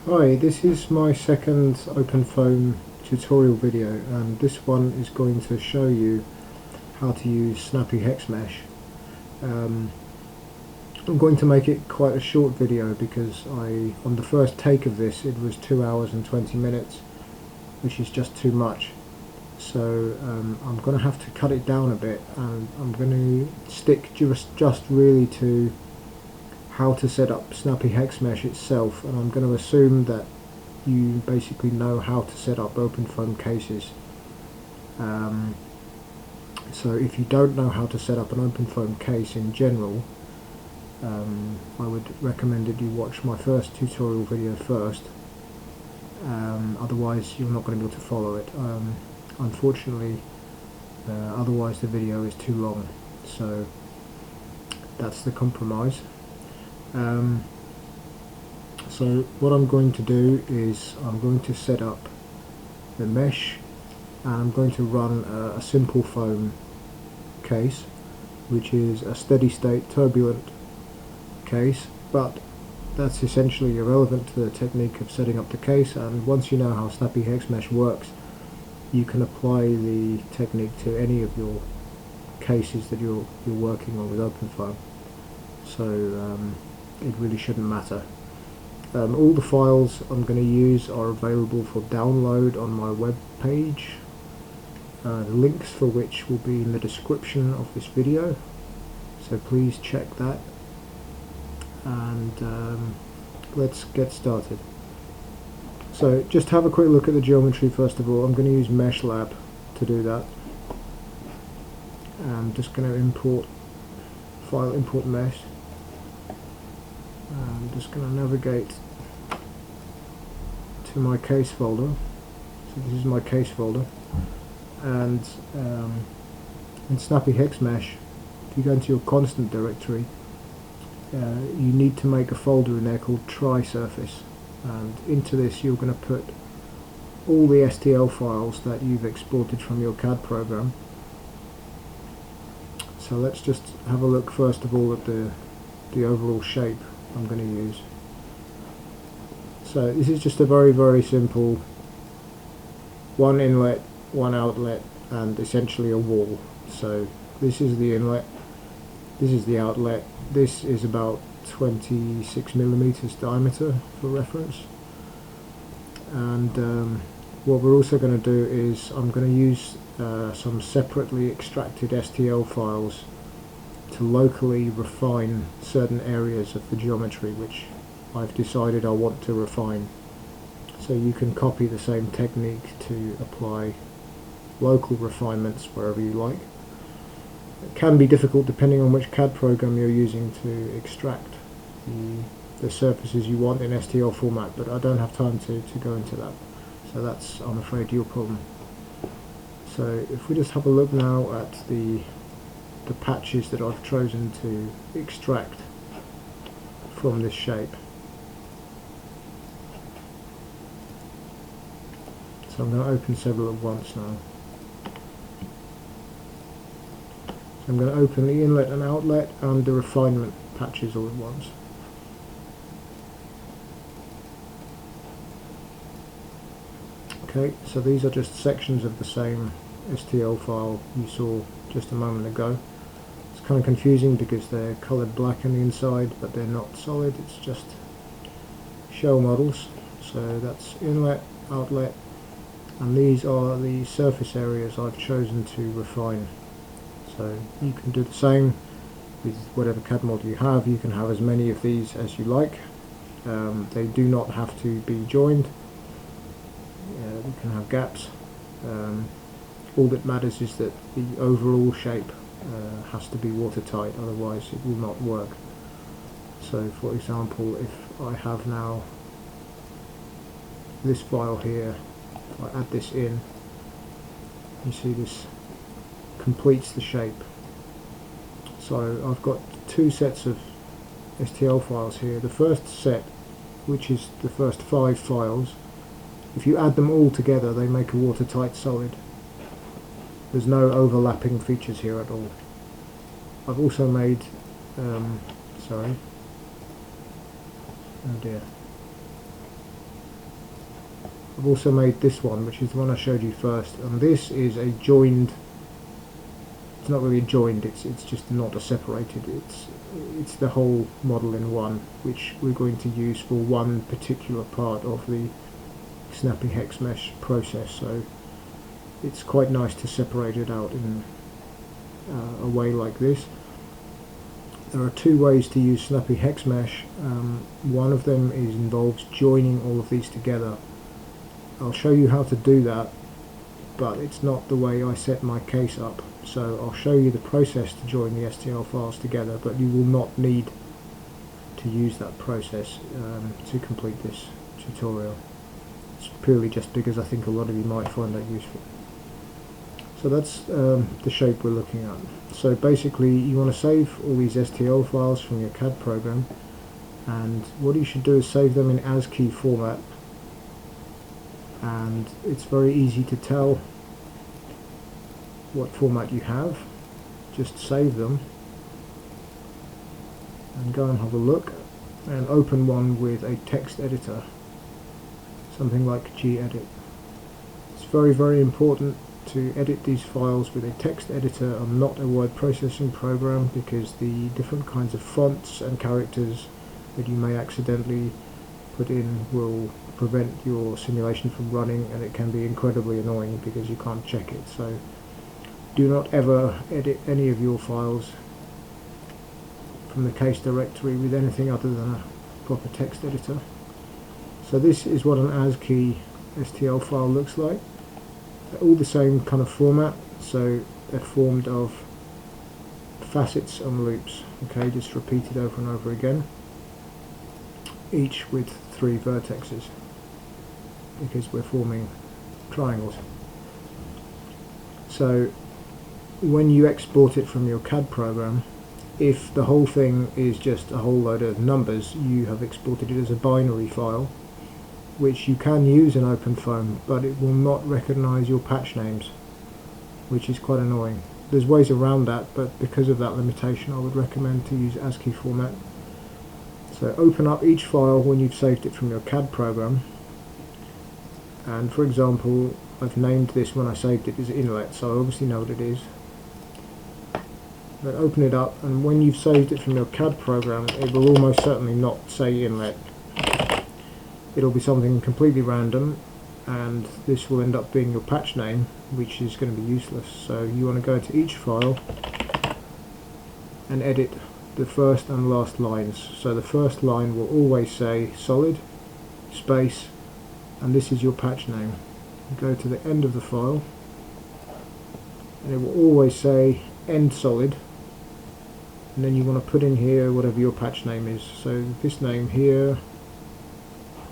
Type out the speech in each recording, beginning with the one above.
Hi, this is my second OpenFOAM tutorial video, and this one is going to show you how to use SnappyHexMesh. I'm going to make it quite a short video because on the first take of this it was 2 hours and 20 minutes, which is just too much. So I'm going to have to cut it down a bit, and I'm going to stick just really to how to set up SnappyHexMesh itself, and I'm going to assume that you basically know how to set up OpenFOAM cases. So if you don't know how to set up an OpenFOAM case in general, I would recommend that you watch my first tutorial video first. Otherwise you're not going to be able to follow it. Unfortunately, otherwise the video is too long, so that's the compromise. So what I'm going to do is I'm going to set up the mesh, and I'm going to run a simple foam case, which is a steady state turbulent case, but that's essentially irrelevant to the technique of setting up the case. And once you know how SnappyHexMesh works, you can apply the technique to any of your cases that you're working on with OpenFOAM. So it really shouldn't matter. All the files I'm going to use are available for download on my web page, the links for which will be in the description of this video, so please check that. And let's get started. So just have a quick look at the geometry first of all. I'm going to use MeshLab to do that. I'm just going to import mesh. I'm just going to navigate to my case folder. So this is my case folder, and in SnappyHexMesh, if you go into your constant directory, you need to make a folder in there called Try Surface, and into this you're going to put all the STL files that you've exported from your CAD program. So let's just have a look first of all at the overall shape I'm going to use. So this is just a very simple one inlet, one outlet, and essentially a wall. So this is the inlet, this is the outlet, this is about 26 millimeters diameter for reference. And what we're also going to do is I'm going to use some separately extracted STL files to locally refine certain areas of the geometry which I've decided I want to refine. So you can copy the same technique to apply local refinements wherever you like. It can be difficult depending on which CAD program you're using to extract the surfaces you want in STL format, but I don't have time to go into that. So that's, I'm afraid, your problem. So if we just have a look now at the patches that I've chosen to extract from this shape. So I'm going to open several at once now. So I'm going to open the inlet and outlet and the refinement patches all at once. Okay, so these are just sections of the same STL file you saw just a moment ago. It's kind of confusing because they're coloured black on the inside, but they're not solid, it's just shell models. So that's inlet, outlet, and these are the surface areas I've chosen to refine. So you can do the same with whatever CAD model you have. You can have as many of these as you like. They do not have to be joined. You can have gaps. All that matters is that the overall shape has to be watertight, otherwise it will not work. So for example, if I have now this file here, if I add this in, you see this completes the shape. So I've got two sets of STL files here. The first set, which is the first 5 files, if you add them all together they make a watertight solid. There's no overlapping features here at all. I've also made, sorry, oh dear, I've also made this one, which is the one I showed you first, and this is a joined. It's not really joined. It's just not a separated. It's the whole model in one, which we're going to use for one particular part of the SnappyHexMesh process. So it's quite nice to separate it out in a way like this. There are two ways to use SnappyHexMesh. One of them involves joining all of these together. I'll show you how to do that, but it's not the way I set my case up. So I'll show you the process to join the STL files together, but you will not need to use that process to complete this tutorial. It's purely just because I think a lot of you might find that useful. So that's the shape we're looking at. So basically you want to save all these STL files from your CAD program, and what you should do is save them in ASCII format, and it's very easy to tell what format you have. Just save them and go and have a look and open one with a text editor, something like gedit. It's very important to edit these files with a text editor and not a word processing program, because the different kinds of fonts and characters that you may accidentally put in will prevent your simulation from running, and it can be incredibly annoying because you can't check it. So do not ever edit any of your files from the case directory with anything other than a proper text editor. So this is what an ASCII STL file looks like. They're all the same kind of format, so they're formed of facets and loops, okay, just repeated over and over again, each with 3 vertexes, because we're forming triangles. So when you export it from your CAD program, if the whole thing is just a whole load of numbers, you have exported it as a binary file, which you can use in OpenFOAM, but it will not recognize your patch names, which is quite annoying. There's ways around that, but because of that limitation I would recommend to use ASCII format. So open up each file when you've saved it from your CAD program, and for example I've named this when I saved it as inlet, so I obviously know what it is. Then open it up, and when you've saved it from your CAD program it will almost certainly not say inlet. It'll be something completely random, and this will end up being your patch name, which is going to be useless. So you want to go to each file and edit the first and last lines. So the first line will always say solid, space, and this is your patch name. Go to the end of the file and it will always say end solid, and then you want to put in here whatever your patch name is. So this name here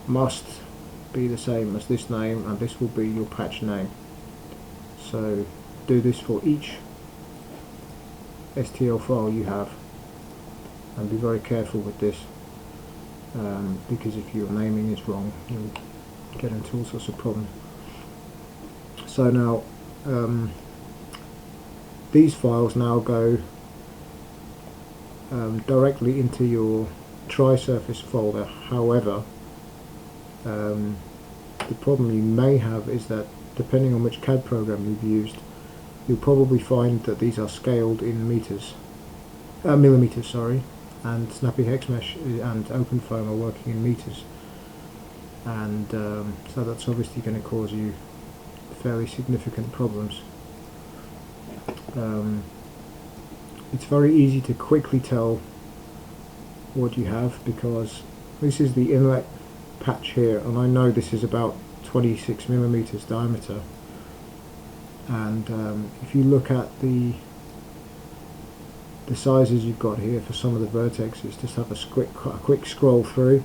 must be the same as this name, and this will be your patch name. So do this for each STL file you have, and be very careful with this, because if your naming is wrong you'll get into all sorts of problems. So now these files now go directly into your tri-surface folder. However, the problem you may have is that depending on which CAD program you've used, you'll probably find that these are scaled in millimeters, sorry, and SnappyHexMesh and OpenFOAM are working in meters, and so that's obviously going to cause you fairly significant problems. It's very easy to quickly tell what you have, because this is the inlet patch here, and I know this is about 26 millimeters diameter, and if you look at the sizes you've got here for some of the vertexes, just have a quick scroll through,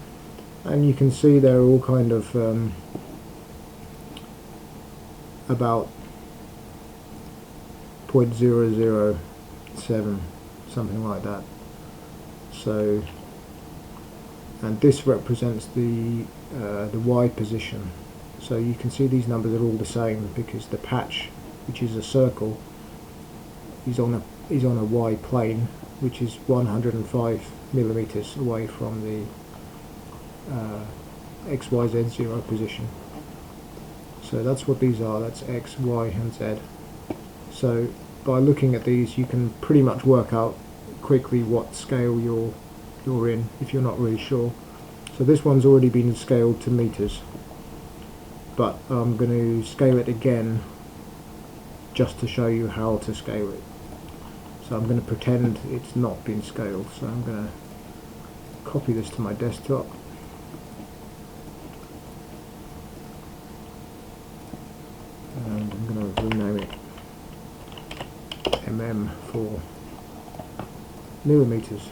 and you can see they're all kind of about 0.007, something like that. So, and this represents the Y position. So you can see these numbers are all the same, because the patch, which is a circle, is on a Y plane, which is 105 millimeters away from the XYZ0 position. So that's what these are, that's X, Y and Z. So by looking at these you can pretty much work out quickly what scale you're in if you're not really sure. So this one's already been scaled to meters, but I'm going to scale it again just to show you how to scale it. So I'm going to pretend it's not been scaled. So I'm going to copy this to my desktop. And I'm going to rename it mm for millimeters.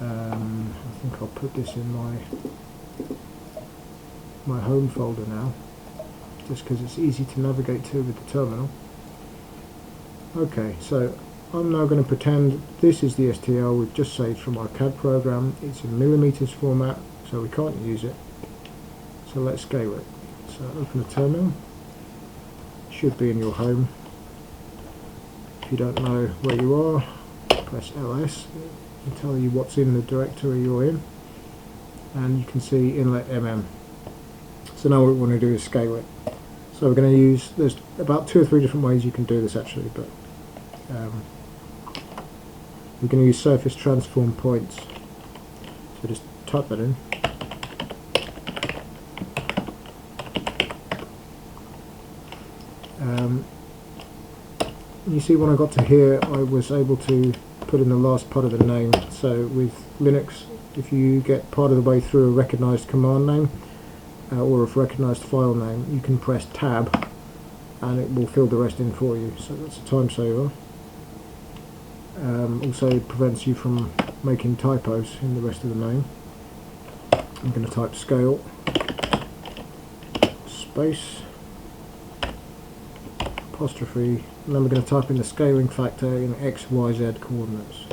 I think I'll put this in my home folder now, just because it's easy to navigate to with the terminal. Okay, so I'm now going to pretend this is the STL we've just saved from our CAD program. It's in millimeters format, so we can't use it. So let's scale it. So open the terminal. It should be in your home. If you don't know where you are, press LS. It'll tell you what's in the directory you're in, and you can see inlet mm. So now what we want to do is scale it. So we're going to use, there's about 2 or 3 different ways you can do this actually, but we're going to use surface transform points. So just type that in. You see when I got to here I was able to put in the last part of the name. So with Linux, if you get part of the way through a recognized command name or a recognized file name, you can press tab and it will fill the rest in for you. So that's a time saver. Also it prevents you from making typos in the rest of the name. I'm going to type scale space apostrophe, and then we're going to type in the scaling factor in X, Y, Z coordinates.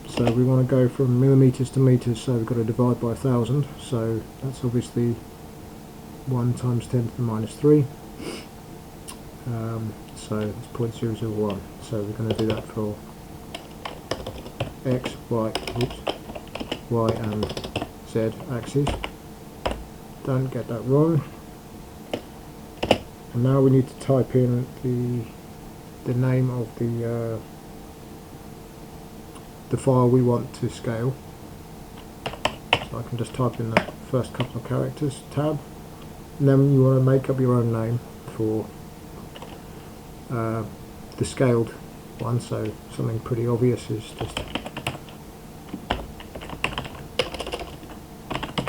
So we want to go from millimeters to meters, so we've got to divide by 1000, so that's obviously 1 times 10 to the minus 3, so it's 0.001, so we're going to do that for X, Y, Y and Z axes. Don't get that wrong. And now we need to type in the name of the file we want to scale. So I can just type in the first couple of characters, tab, and then you want to make up your own name for the scaled one. So something pretty obvious is just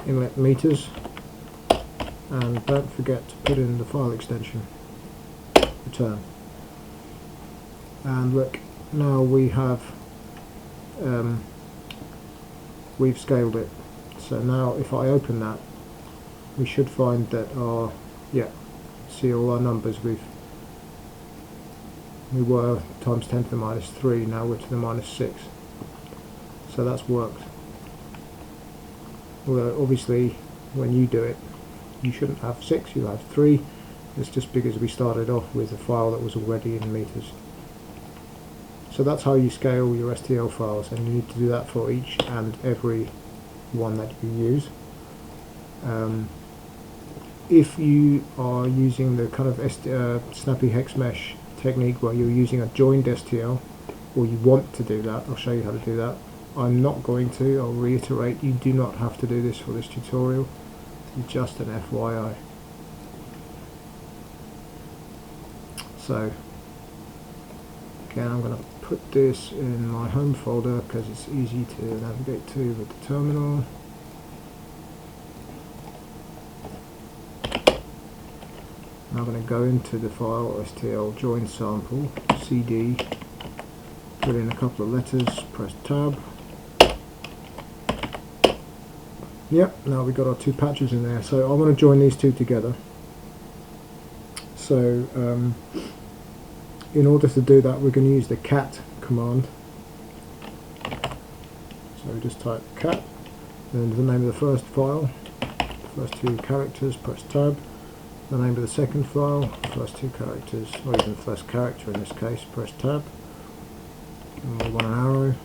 inlet meters. And don't forget to put in the file extension, return. And look, now we have we've scaled it. So now if I open that, we should find that our, see all our numbers. We were times 10 to the minus 3, now we're to the minus 6. So that's worked. Although obviously when you do it, you shouldn't have 6, you have 3. It's just because we started off with a file that was already in meters. So that's how you scale your STL files, and you need to do that for each and every one that you use. If you are using the kind of SnappyHexMesh technique where you're using a joined STL, or you want to do that, I'll show you how to do that. I'm not going to, I'll reiterate, you do not have to do this for this tutorial. Just an FYI. So again, I'm going to put this in my home folder because it's easy to navigate to with the terminal. Now I'm going to go into the file STL join sample CD, put in a couple of letters, press tab. Yep, now we've got our 2 patches in there, so I want to join these 2 together. So in order to do that, we're going to use the cat command. So we just type cat, then the name of the first file, the first 2 characters, press tab, the name of the second file, the first 2 characters, or even the first character in this case, press tab, and we want an arrow.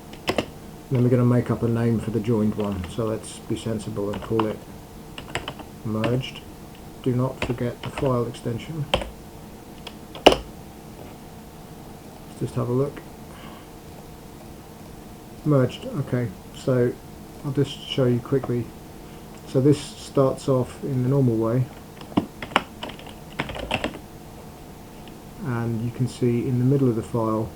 Then we're going to make up a name for the joined one, so let's be sensible and call it merged. do not forget the file extension. Let's just have a look. Merged. Okay, so I'll just show you quickly. So this starts off in the normal way, and you can see in the middle of the file,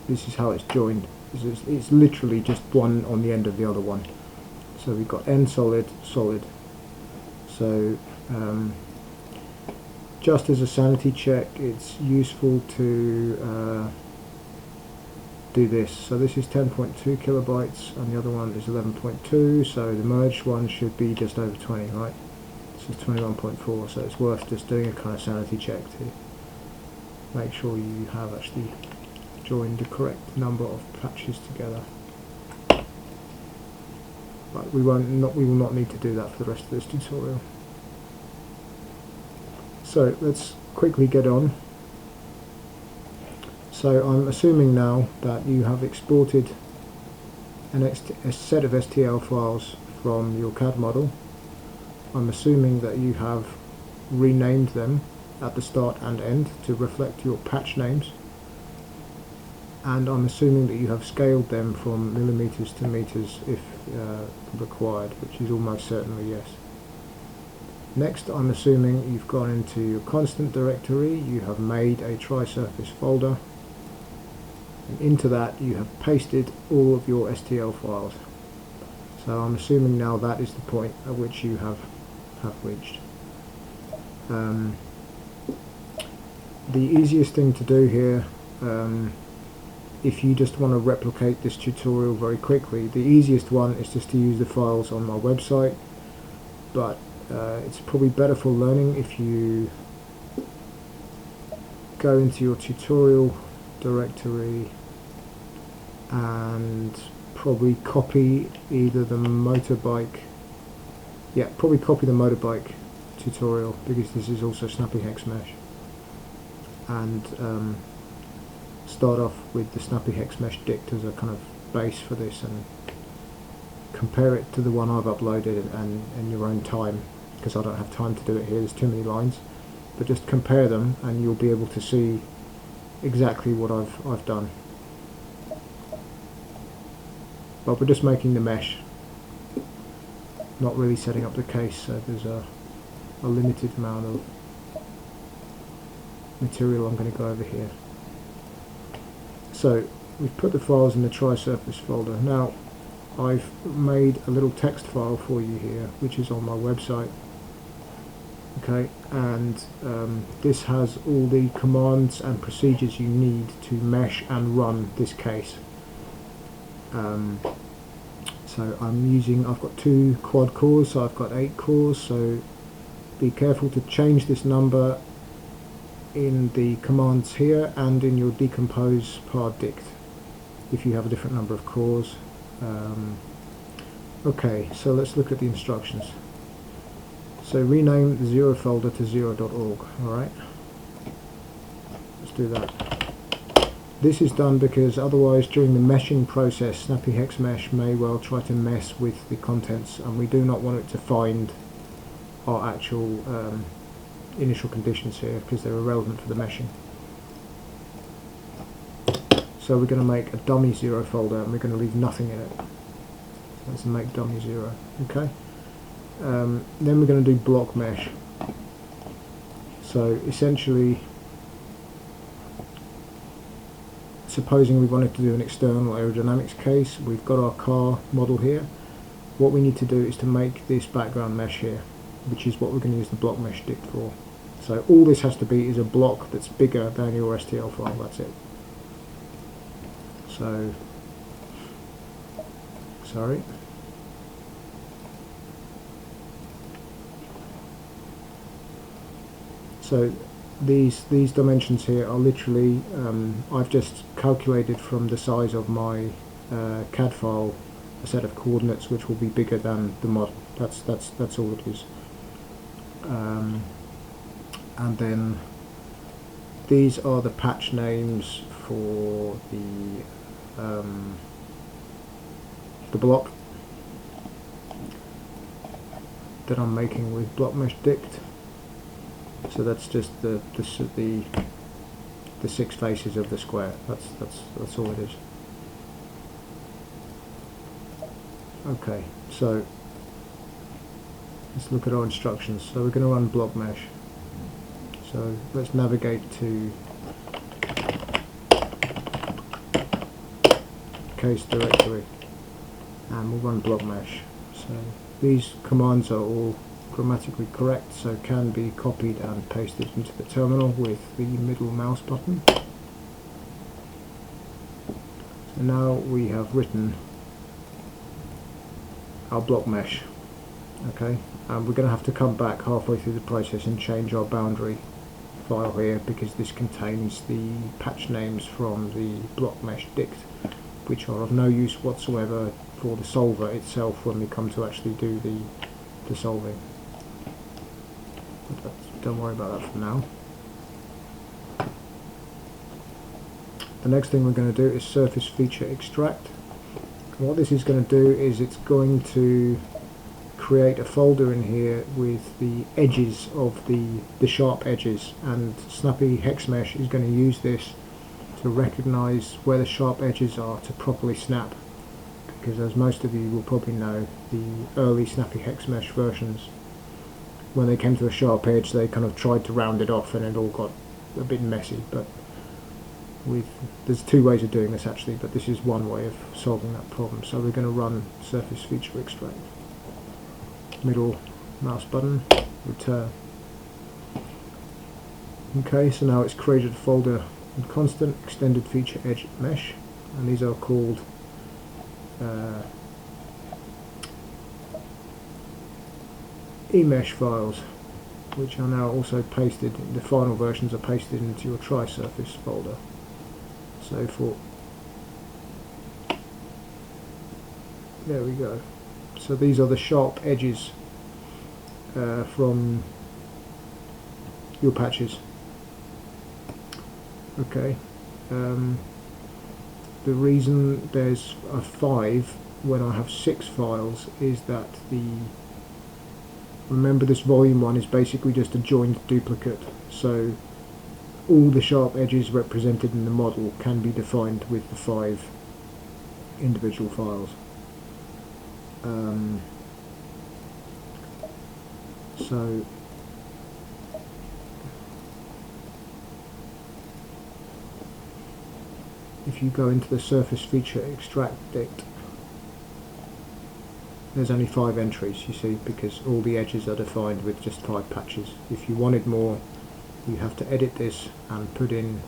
this is how it's joined. It's literally just one on the end of the other one. So we've got end solid, solid. So just as a sanity check, it's useful to do this. So this is 10.2 kilobytes and the other one is 11.2, so the merged one should be just over 20, right? This is 21.4, so it's worth just doing a kind of sanity check to make sure you have actually joined the correct number of patches together. But we will not need to do that for the rest of this tutorial. So let's quickly get on. So I'm assuming now that you have exported a set of STL files from your CAD model. I'm assuming that you have renamed them at the start and end to reflect your patch names. And I'm assuming that you have scaled them from millimeters to meters if required, which is almost certainly yes. Next, I'm assuming you've gone into your constant directory, you have made a tri-surface folder, and into that you have pasted all of your STL files. So I'm assuming now that is the point at which you have reached. The easiest thing to do here, if you just want to replicate this tutorial very quickly, the easiest one is just to use the files on my website, but it's probably better for learning if you go into your tutorial directory and probably copy either the motorbike, probably copy the motorbike tutorial, because this is also SnappyHexMesh, and start off with the SnappyHexMesh dict as a kind of base for this, and compare it to the one I've uploaded and in your own time, because I don't have time to do it here, there's too many lines, but just compare them and you'll be able to see exactly what I've done. But we're just making the mesh, not really setting up the case, so there's a limited amount of material I'm going to go over here. So we've put the files in the tri-surface folder. Now I've made a little text file for you here, which is on my website. Okay, and this has all the commands and procedures you need to mesh and run this case. So I've got 2 quad cores, so I've got 8 cores, so be careful to change this number in the commands here and in your decompose par dict if you have a different number of cores. Okay, so let's look at the instructions. So rename the 0 folder to 0.org, alright? Let's do that. This is done because otherwise during the meshing process SnappyHexMesh may well try to mess with the contents, and we do not want it to find our actual initial conditions here because they're irrelevant for the meshing. So we're going to make a dummy 0 folder and we're going to leave nothing in it. So let's make dummy 0. Okay. Then we're going to do block mesh. So essentially, supposing we wanted to do an external aerodynamics case, we've got our car model here. What we need to do is to make this background mesh here, which is what we're going to use the block mesh dict for. So all this has to be is a block that's bigger than your STL file, that's it. So, sorry. So these dimensions here are literally, I've just calculated from the size of my CAD file a set of coordinates which will be bigger than the model. That's all it is. And then these are the patch names for the block that I'm making with block mesh dict. So that's just the 6 faces of the square. That's all it is. Okay, so let's look at our instructions. So we're going to run block mesh. So let's navigate to case directory and we'll run block mesh. So these commands are all grammatically correct, so can be copied and pasted into the terminal with the middle mouse button. So now we have written our block mesh. Okay, and we're going to have to come back halfway through the process and change our boundary file here, because this contains the patch names from the block mesh dict, which are of no use whatsoever for the solver itself when we come to actually do the solving. But don't worry about that for now. The next thing we're going to do is surface feature extract. And what this is going to do is it's going to create a folder in here with the edges of the sharp edges, and SnappyHexMesh is going to use this to recognize where the sharp edges are to properly snap, because as most of you will probably know, the early SnappyHexMesh versions, when they came to a sharp edge they kind of tried to round it off and it all got a bit messy. But there's 2 ways of doing this actually, but this is one way of solving that problem. So we're going to run surface feature extract, middle mouse button, return. Okay, so now it's created a folder in constant extended feature edge mesh, and these are called emesh files, which are now also pasted, the final versions are pasted into your tri-surface folder. So there we go. So these are the sharp edges from your patches. Okay. The reason there's a 5 when I have 6 files is that remember this volume 1 is basically just a joined duplicate, so all the sharp edges represented in the model can be defined with the 5 individual files. So if you go into the surface feature extract dict, there's only 5 entries, you see, because all the edges are defined with just 5 patches. If you wanted more, you have to edit this and put in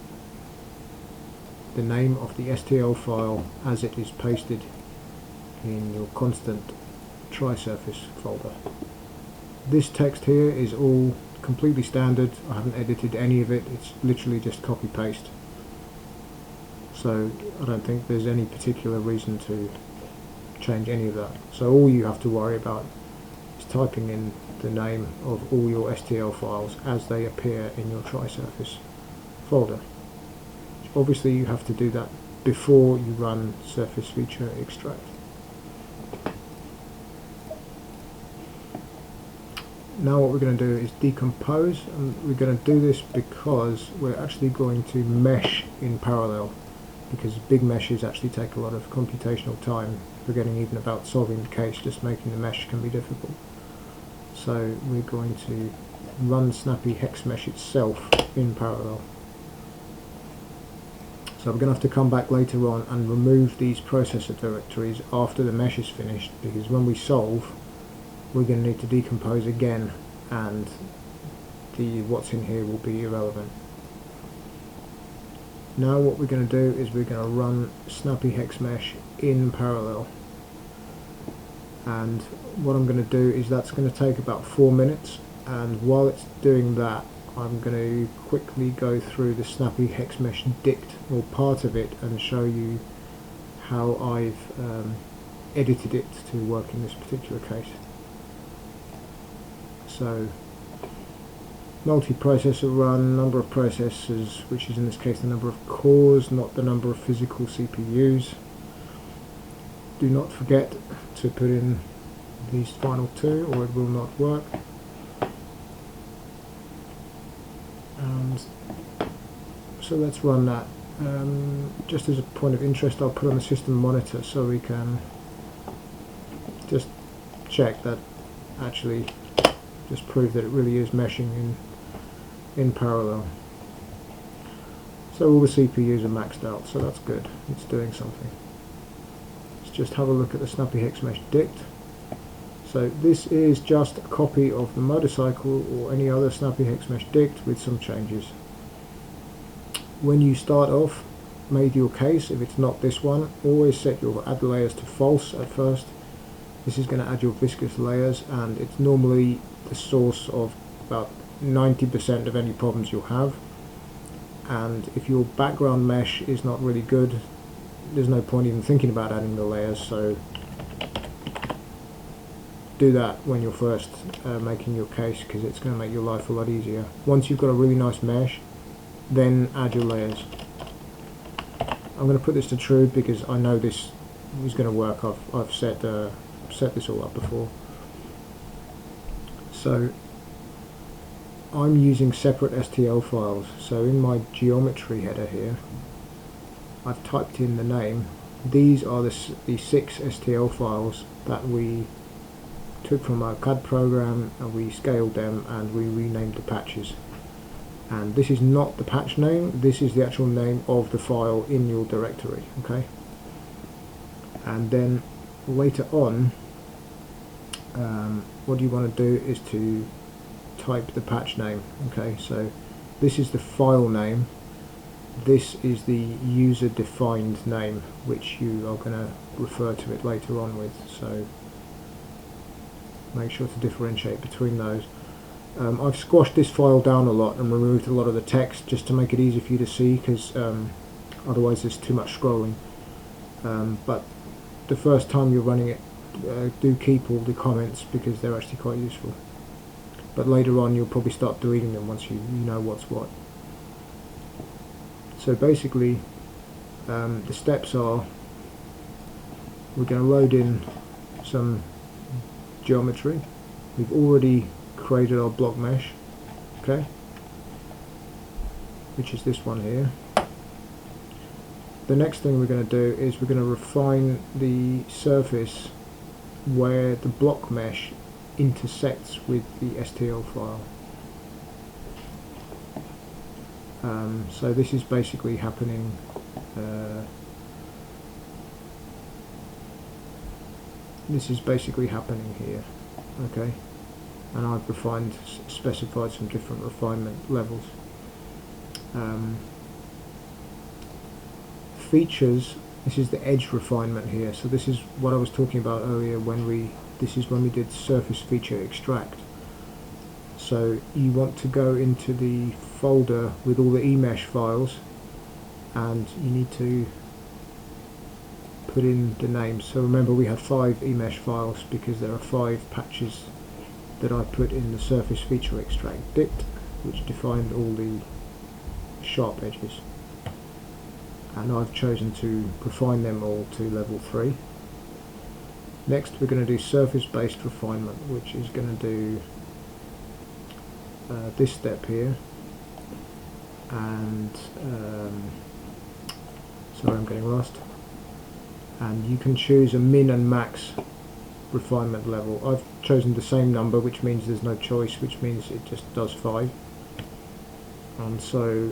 the name of the STL file as it is pasted in your constant tri-surface folder. This text here is all completely standard. I haven't edited any of it, it's literally just copy paste. So I don't think there's any particular reason to change any of that. So all you have to worry about is typing in the name of all your STL files as they appear in your tri-surface folder. Obviously you have to do that before you run surface feature extract. Now what we're going to do is decompose, and we're going to do this because we're actually going to mesh in parallel, because big meshes actually take a lot of computational time, forgetting even about solving the case, just making the mesh can be difficult. So we're going to run SnappyHexMesh itself in parallel. So we're going to have to come back later on and remove these processor directories after the mesh is finished, because when we solve we're going to need to decompose again and what's in here will be irrelevant. Now what we're going to do is we're going to run SnappyHexMesh in parallel, and what I'm going to do is that's going to take about 4 minutes, and while it's doing that I'm going to quickly go through the SnappyHexMesh dict, or part of it, and show you how I've edited it to work in this particular case. So multi-processor run, number of processors, which is in this case the number of cores, not the number of physical CPUs. Do not forget to put in these final 2 or it will not work. And so let's run that. Just as a point of interest, I'll put on the system monitor so we can just check that, actually just prove that it really is meshing in parallel. So all the CPUs are maxed out, so that's good, it's doing something. Let's just have a look at the SnappyHexMesh dict. So this is just a copy of the motorcycle or any other SnappyHexMesh dict with some changes. When you start off, make your case, if it's not this one, always set your add layers to false at first. This is going to add your viscous layers, and it's normally the source of about 90% of any problems you'll have. And if your background mesh is not really good, there's no point even thinking about adding the layers, so do that when you're first making your case, because it's going to make your life a lot easier. Once you've got a really nice mesh, then add your layers. I'm going to put this to true because I know this is going to work. I've set this all up before. So I'm using separate STL files. So in my geometry header here, I've typed in the name. These are the 6 STL files that we took from our CAD program, and we scaled them and we renamed the patches. And this is not the patch name, this is the actual name of the file in your directory, okay? And then later on, what you want to do is to type the patch name, okay? So this is the file name, this is the user defined name, which you are going to refer to it later on with, so make sure to differentiate between those. I've squashed this file down a lot and removed a lot of the text just to make it easy for you to see, because otherwise there's too much scrolling. But the first time you're running it, do keep all the comments because they're actually quite useful. But later on you'll probably start deleting them once you know what's what. So basically the steps are, we're going to load in some geometry. We've already created our block mesh, okay, which is this one here. The next thing we're going to do is we're going to refine the surface where the block mesh intersects with the STL file. So this is basically happening here, okay, and I've specified some different refinement levels. Features, this is the edge refinement here, so this is what I was talking about earlier this is when we did surface feature extract. So you want to go into the folder with all the eMesh files, and you need to put in the names. So remember, we had 5 eMesh files because there are 5 patches that I put in the surface feature extract dict, which defined all the sharp edges, and I've chosen to refine them all to level 3. Next we're going to do surface based refinement, which is going to do this step here, and sorry, I'm getting lost. And you can choose a min and max refinement level. I've chosen the same number, which means there's no choice, which means it just does 5. And so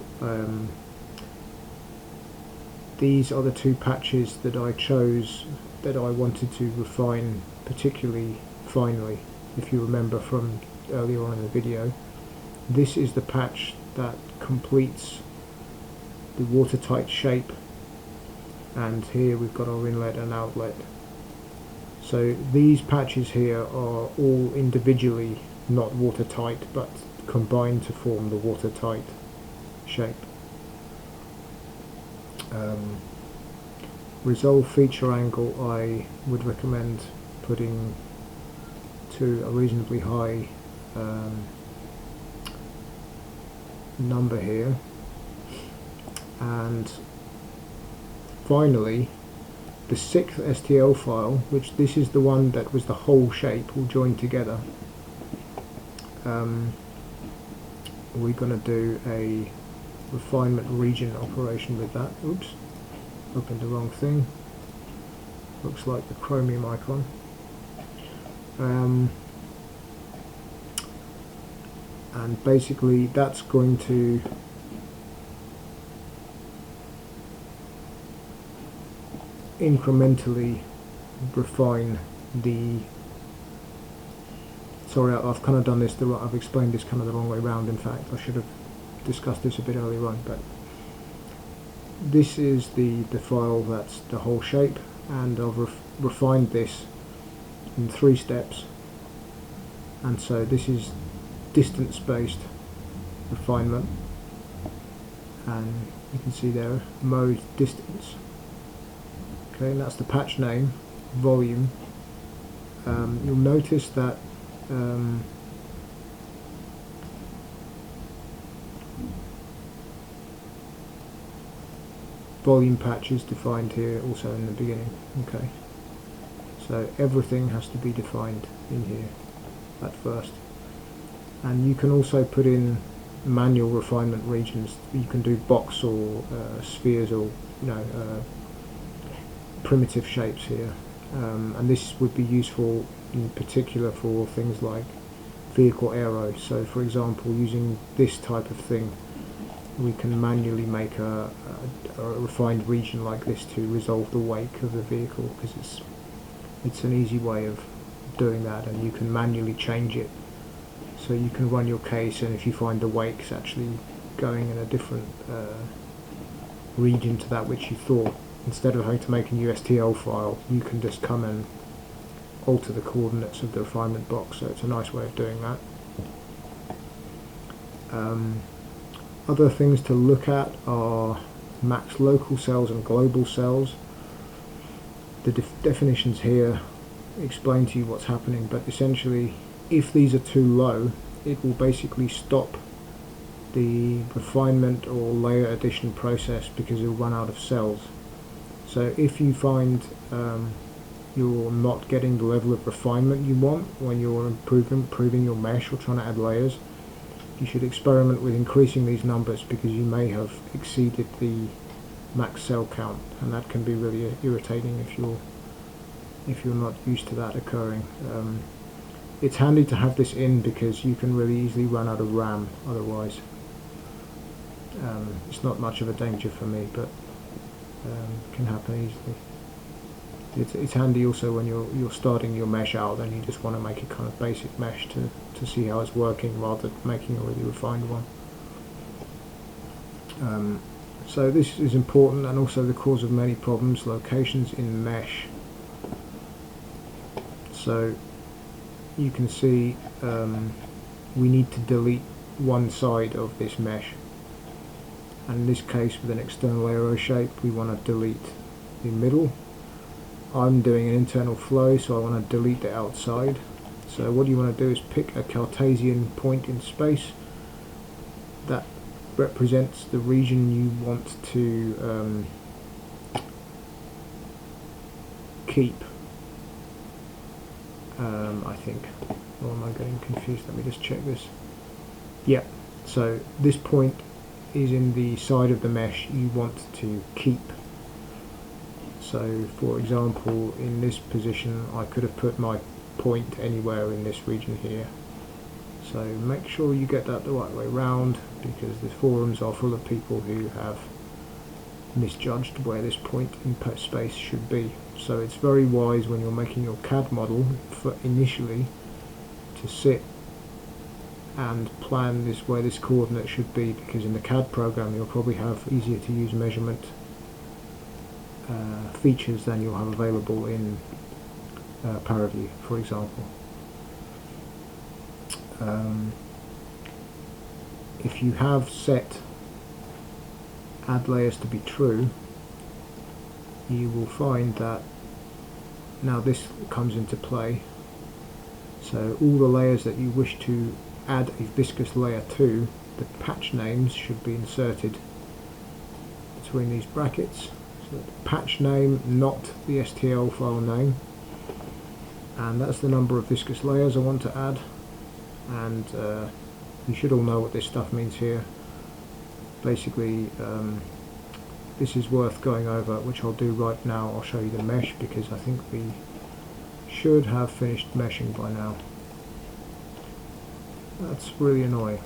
these are the 2 patches that I chose that I wanted to refine particularly finely. If you remember from earlier on in the video, this is the patch that completes the watertight shape, and here we've got our inlet and outlet. So these patches here are all individually not watertight, but combined to form the watertight shape. Resolve feature angle, I would recommend putting to a reasonably high number here. And finally, the 6th STL file, which this is the one that was the whole shape all joined together, we're going to do a refinement region operation with that. Oops, opened the wrong thing. Looks like the chromium icon. And basically that's going to incrementally refine the, sorry, I've kind of done this, I've explained this kind of the wrong way round. In fact, I should have discussed this a bit earlier on, but this is the file that's the whole shape, and I've refined this in 3 steps. And so this is distance based refinement, and you can see there mode distance. Okay, and that's the patch name, volume. You'll notice that volume patch is defined here also in the beginning. Okay, so everything has to be defined in here at first. And you can also put in manual refinement regions. You can do box or spheres, or primitive shapes here, and this would be useful in particular for things like vehicle aero. So for example, using this type of thing, we can manually make a refined region like this to resolve the wake of the vehicle, because it's an easy way of doing that, and you can manually change it. So you can run your case, and if you find the wake's actually going in a different region to that which you thought, instead of having to make a new STL file, you can just come and alter the coordinates of the refinement box. So it's a nice way of doing that. Other things to look at are max local cells and global cells. The definitions here explain to you what's happening, but essentially if these are too low, it will basically stop the refinement or layer addition process because it will run out of cells. So if you find you're not getting the level of refinement you want when you're improving your mesh or trying to add layers, you should experiment with increasing these numbers, because you may have exceeded the max cell count, and that can be really irritating if you're not used to that occurring. It's handy to have this in because you can really easily run out of RAM otherwise. It's not much of a danger for me, but can happen easily. It's handy also when you're starting your mesh out and you just want to make a kind of basic mesh to see how it's working, rather than making a really refined one. So this is important, and also the cause of many problems: locations in mesh. So you can see we need to delete one side of this mesh, and in this case with an external aero shape we want to delete the middle. I'm doing an internal flow, so I want to delete the outside. So what you want to do is pick a Cartesian point in space that represents the region you want to keep. I think, or am I getting confused? Let me just check this. Yeah, so this point is in the side of the mesh you want to keep. So for example, in this position I could have put my point anywhere in this region here. So make sure you get that the right way round, because the forums are full of people who have misjudged where this point in space should be. So it's very wise when you're making your CAD model for initially to sit and plan this where this coordinate should be, because in the CAD program you'll probably have easier to use measurement features than you'll have available in ParaView, for example. If you have set add layers to be true, you will find that now this comes into play. So all the layers that you wish to add a viscous layer to, the patch names should be inserted between these brackets. So the patch name, not the STL file name, and that's the number of viscous layers I want to add. And You should all know what this stuff means here. Basically, this is worth going over, which I'll do right now. I'll show you the mesh because I think we should have finished meshing by now. That's really annoying.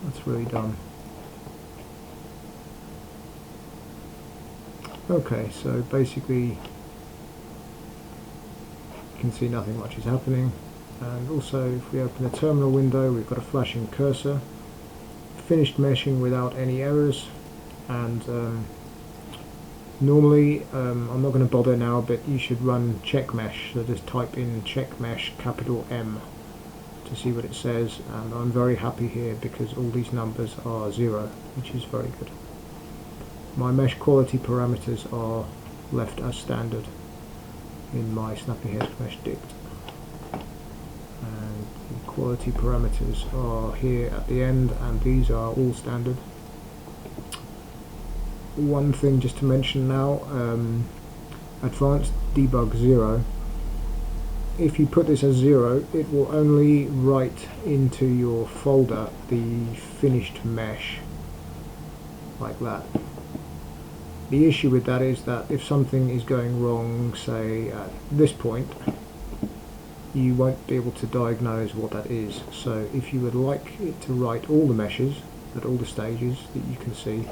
That's really dumb. Okay, so basically you can see nothing much is happening, and also if we open the terminal window we've got a flashing cursor. Finished meshing without any errors, and normally I'm not going to bother now, but you should run check mesh, so just type in check mesh capital M to see what it says, and I'm very happy here because all these numbers are 0, which is very good. My mesh quality parameters are left as standard in my SnappyHexMesh dict, and the quality parameters are here at the end, and these are all standard. One thing just to mention now, advanced debug 0, if you put this as 0 it will only write into your folder the finished mesh like that. The issue with that is that if something is going wrong, say at this point, you won't be able to diagnose what that is. So if you would like it to write all the meshes at all the stages that you can see,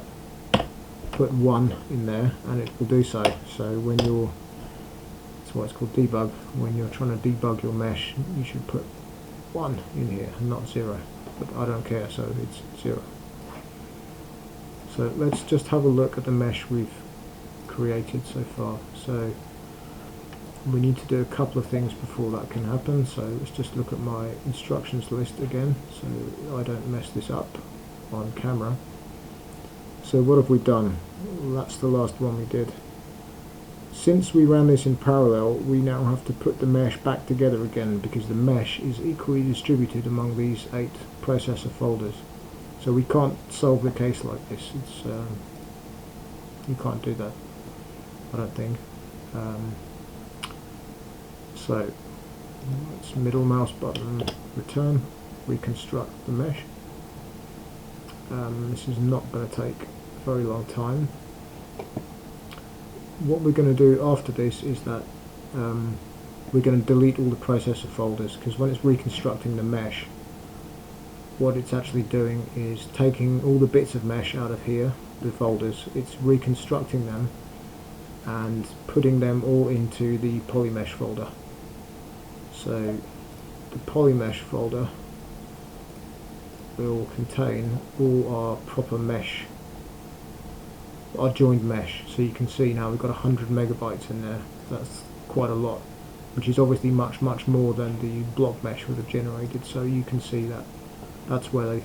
put 1 in there and it will do so. So when you're, that's why it's called debug, when you're trying to debug your mesh you should put 1 in here and not 0, but I don't care, so it's 0. So let's just have a look at the mesh we've created so far. So we need to do a couple of things before that can happen, so let's just look at my instructions list again so I don't mess this up on camera. So what have we done? Well, that's the last one we did. Since we ran this in parallel, we now have to put the mesh back together again because the mesh is equally distributed among these 8 processor folders. So we can't solve the case like this. It's you can't do that, I don't think. So let's middle mouse button, return, reconstruct the mesh. This is not going to take a very long time. What we're going to do after this is that we're going to delete all the processor folders, because when it's reconstructing the mesh, what it's actually doing is taking all the bits of mesh out of here, the folders, it's reconstructing them and putting them all into the polymesh folder. So the polymesh folder will contain all our proper mesh, our joined mesh. So you can see now we've got 100 megabytes in there. That's quite a lot, which is obviously much more than the block mesh would have generated. So you can see that that's where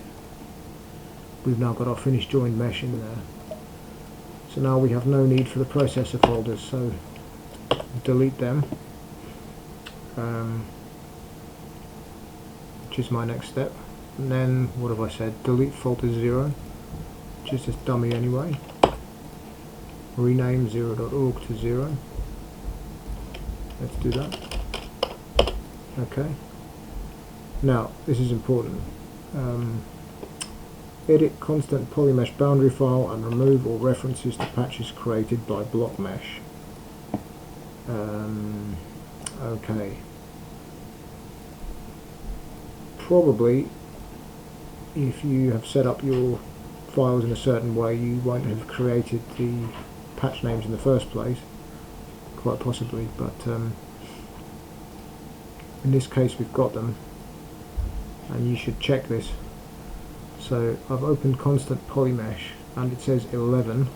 we've now got our finished joined mesh in there. So now we have no need for the processor folders, so delete them, which is my next step. And then, what have I said? Delete folder 0, which is just dummy anyway. Rename 0.org to 0. Let's do that. Okay. Now, this is important. Edit constant polymesh boundary file and remove all references to patches created by block mesh. Okay. Probably, if you have set up your files in a certain way, you won't have created the patch names in the first place, quite possibly, but in this case we've got them, and you should check this. So I've opened constant polymesh and it says 11,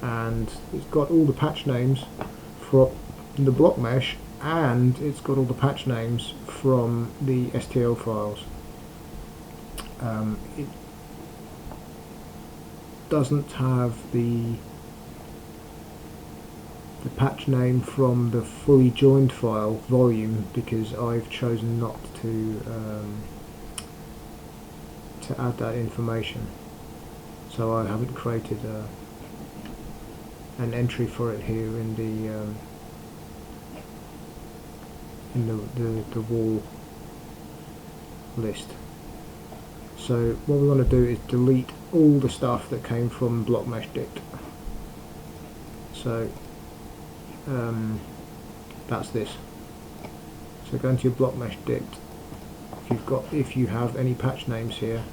and it's got all the patch names from the block mesh, and it's got all the patch names from the STL files. It doesn't have the patch name from the fully joined file volume because I've chosen not to add that information, so I haven't created an entry for it here in the wall list. So what we want to do is delete all the stuff that came from block mesh dict. So that's this. So go into your block mesh dict. If you have any patch names here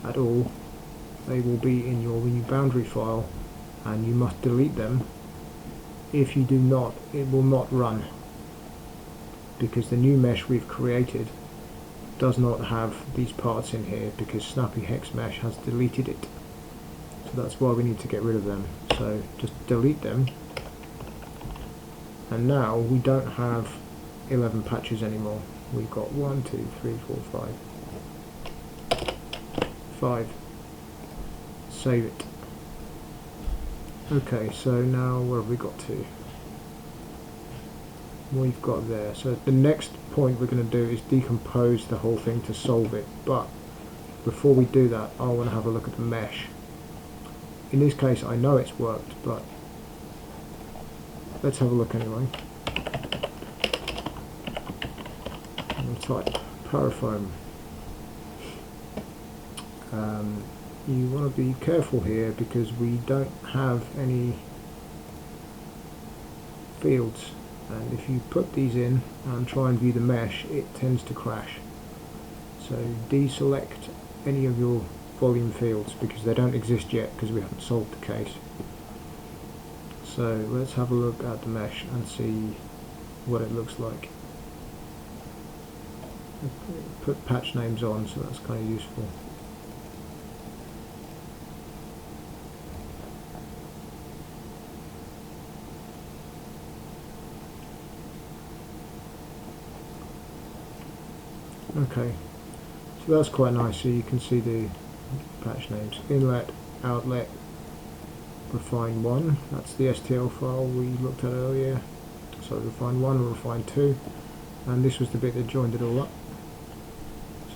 at all, they will be in your new boundary file, and you must delete them. If you do not, it will not run, because the new mesh we've created does not have these parts in here, because SnappyHexMesh has deleted it. So that's why we need to get rid of them. So just delete them, and now we don't have 11 patches anymore. We've got 1, 2, 3, 4, 5. Save it. Okay, so now where have we got to? We've got there. So the next point we're going to do is decompose the whole thing to solve it. But before we do that, I want to have a look at the mesh. In this case, I know it's worked, but let's have a look anyway. I'm going to type parafoam. You want to be careful here because we don't have any fields, and if you put these in and try and view the mesh, it tends to crash. So deselect any of your volume fields because they don't exist yet, because we haven't solved the case. So let's have a look at the mesh and see what it looks like. Put patch names on, so that's kind of useful. Okay, so that's quite nice. So you can see the patch names: inlet, outlet, refine 1. That's the STL file we looked at earlier. So refine 1, refine 2, and this was the bit that joined it all up.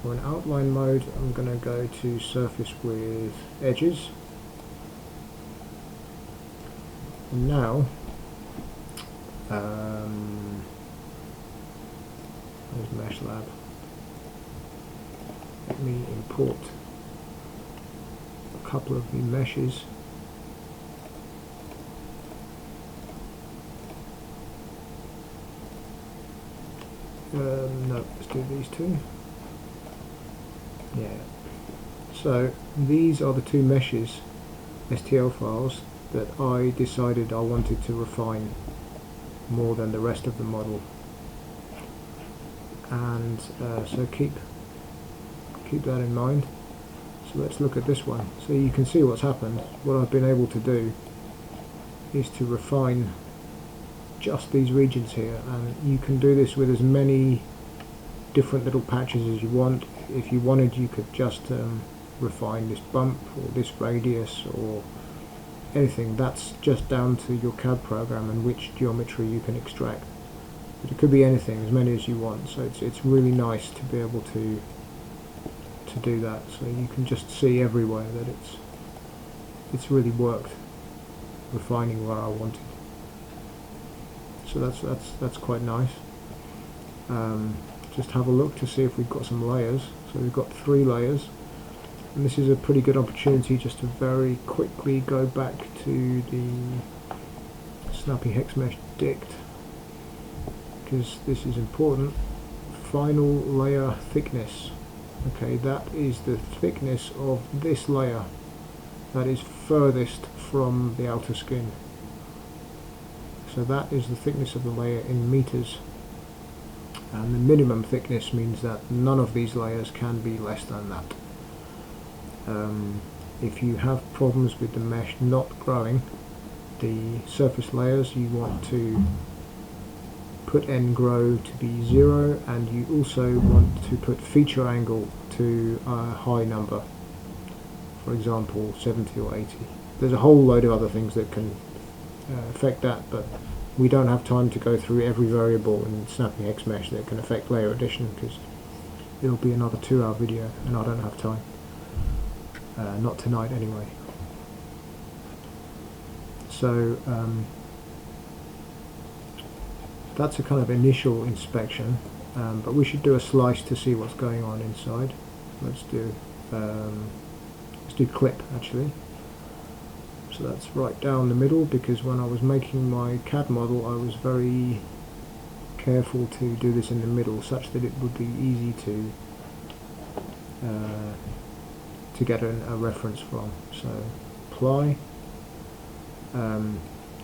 So in outline mode, I'm going to go to surface with edges, and now there's Mesh Lab. Let me import a couple of new meshes. No, let's do these two. Yeah. So these are the two meshes, STL files, that I decided I wanted to refine more than the rest of the model. And so keep that in mind. So let's look at this one. So you can see what's happened. What I've been able to do is to refine just these regions here, and you can do this with as many different little patches as you want. If you wanted, you could just refine this bump or this radius or anything. That's just down to your CAD program and which geometry you can extract. But it could be anything, as many as you want. So it's really nice to be able to do that. So you can just see everywhere that it's really worked, refining what I wanted. So that's quite nice. Just have a look to see if we've got some layers. So we've got 3 layers, and this is a pretty good opportunity just to very quickly go back to the SnappyHexMesh dict, because this is important. Final layer thickness. Okay, that is the thickness of this layer that is furthest from the outer skin. So that is the thickness of the layer in meters, and the minimum thickness means that none of these layers can be less than that. If you have problems with the mesh not growing, the surface layers, you want to put n grow to be 0, and you also want to put feature angle to a high number, for example 70 or 80. There's a whole load of other things that can affect that, but we don't have time to go through every variable in SnappyHexMesh that can affect layer addition, because it'll be another 2-hour video and I don't have time. Not tonight anyway. So that's a kind of initial inspection, but we should do a slice to see what's going on inside. Let's do clip actually. So that's right down the middle, because when I was making my CAD model I was very careful to do this in the middle such that it would be easy to get a reference from. So apply.